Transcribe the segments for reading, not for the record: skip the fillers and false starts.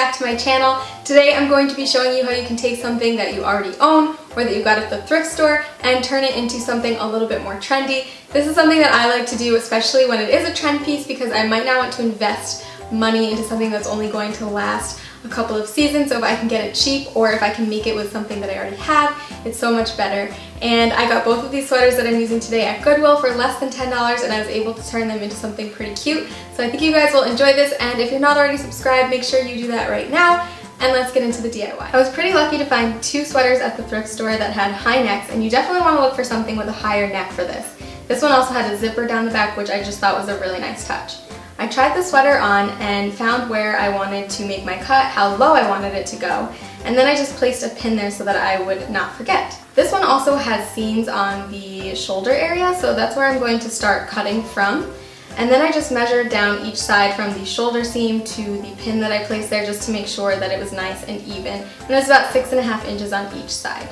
back to my channel. Today I'm going to be showing you how you can take something that you already own or that you got at the thrift store and turn it into something a little bit more trendy. This is something that I like to do, especially when it is a trend piece, because I might not want to invest money into something that's only going to last a couple of seasons. So if I can get it cheap, or if I can make it with something that I already have, it's so much better. And I got both of these sweaters that I'm using today at Goodwill for less than $10, and I was able to turn them into something pretty cute. So I think you guys will enjoy this, and if you're not already subscribed, make sure you do that right now. And let's get into the DIY. I was pretty lucky to find two sweaters at the thrift store that had high necks, and you definitely want to look for something with a higher neck for this. This one also had a zipper down the back, which I just thought was a really nice touch. I tried the sweater on and found where I wanted to make my cut, how low I wanted it to go, and then I just placed a pin there so that I would not forget. This one also has seams on the shoulder area, so that's where I'm going to start cutting from. And then I just measured down each side from the shoulder seam to the pin that I placed there, just to make sure that it was nice and even. And it was about 6.5 inches on each side.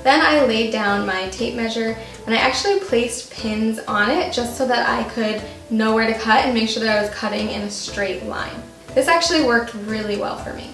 Then I laid down my tape measure, and I actually placed pins on it just so that I could know where to cut and make sure that I was cutting in a straight line. This actually worked really well for me.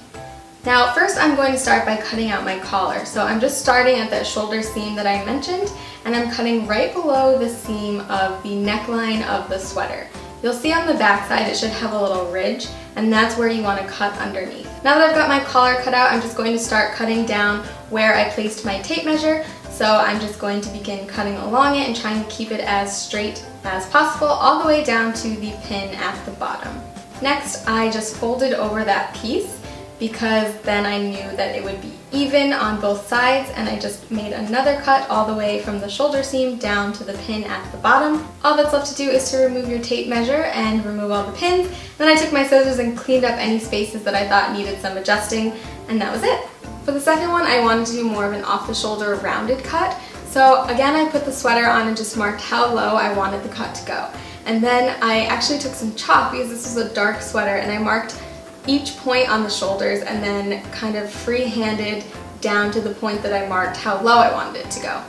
Now first I'm going to start by cutting out my collar. So I'm just starting at that shoulder seam that I mentioned, and I'm cutting right below the seam of the neckline of the sweater. You'll see on the back side it should have a little ridge, and that's where you want to cut underneath. Now that I've got my collar cut out, I'm just going to start cutting down where I placed my tape measure. So I'm just going to begin cutting along it and trying to keep it as straight as possible all the way down to the pin at the bottom. Next, I just folded over that piece because then I knew that it would be even on both sides, and I just made another cut all the way from the shoulder seam down to the pin at the bottom. All that's left to do is to remove your tape measure and remove all the pins. Then I took my scissors and cleaned up any spaces that I thought needed some adjusting, and that was it. For the second one, I wanted to do more of an off-the-shoulder rounded cut. So again, I put the sweater on and just marked how low I wanted the cut to go. And then I actually took some chalk, because this was a dark sweater, and I marked each point on the shoulders and then kind of free-handed down to the point that I marked how low I wanted it to go.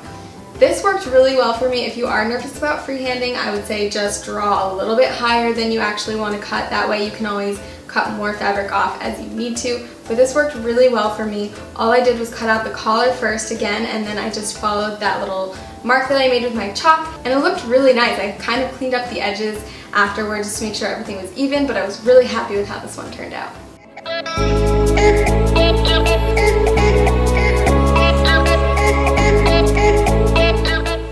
This worked really well for me. If you are nervous about freehanding, I would say just draw a little bit higher than you actually want to cut. That way you can always cut more fabric off as you need to. But this worked really well for me. All I did was cut out the collar first again, and then I just followed that little mark that I made with my chalk, and it looked really nice. I kind of cleaned up the edges afterwards just to make sure everything was even, but I was really happy with how this one turned out.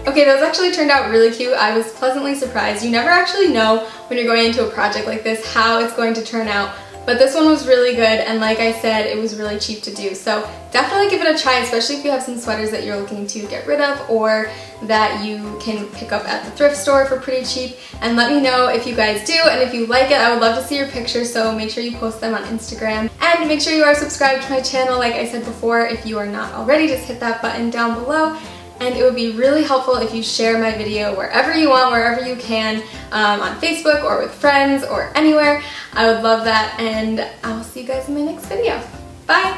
Okay, those actually turned out really cute. I was pleasantly surprised. You never actually know when you're going into a project like this how it's going to turn out, but this one was really good, and like I said, it was really cheap to do. So definitely give it a try, especially if you have some sweaters that you're looking to get rid of or that you can pick up at the thrift store for pretty cheap. And let me know if you guys do, and if you like it, I would love to see your pictures, so make sure you post them on Instagram. And make sure you are subscribed to my channel. Like I said before, if you are not already, just hit that button down below. And it would be really helpful if you share my video wherever you want, wherever you can, on Facebook or with friends or anywhere. I would love that, and I will see you guys in my next video. Bye!